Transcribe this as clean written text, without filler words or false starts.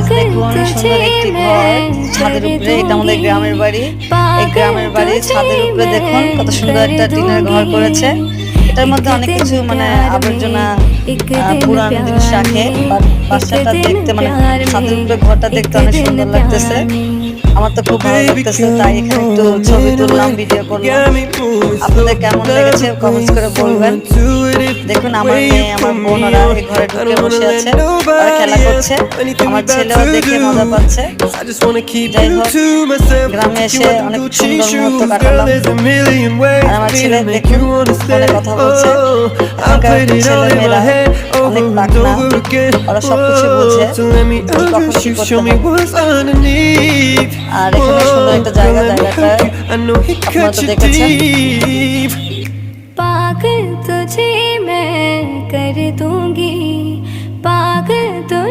Guys দেখুন সুন্দর একটি ঘর ছাদের উপরে। এটা আমাদের গ্রামের বাড়ি। এই গ্রামের বাড়ি ছাদের উপরে দেখুন কত সুন্দর একটা টিনের ঘর করেছে। এটার মধ্যে অনেক কিছু মানে আবর্জনা পুরান জিনিস রাখে। বাসাটা দেখতে মানে ছাদের উপরে ঘরটা দেখতে অনেক সুন্দর লাগতেছে। আমার তো খুব ভালো লাগতেছে, তাই এখানে একটু ছবি তুললাম, ভিডিও করলাম। আপনাদের কেমন লেগেছে কমেন্টস করে বলবেন। দেখুন আমার মেয়ে আমার বোন ওরা এই ঘরে ঢুকে বসে আছে, ওরা খেলা করছে। আমার ছেলেও দেখে মজা পাচ্ছে। যাই হোক, গ্রামে এসে অনেক সুন্দর মুহূর্ত কাটালাম। আর আমার ছেলে দেখুন ফোনে কথা বলছে। এখনকার ছেলে মেয়েরা অনেক পাকনা, ওরা সবকিছু বোঝে কখন কি করতে হবে। আর এখানে সুন্দর একটা জায়গাটা আপনারা তো দেখেছেন। पागल तुझे मैं कर दूंगी, पागल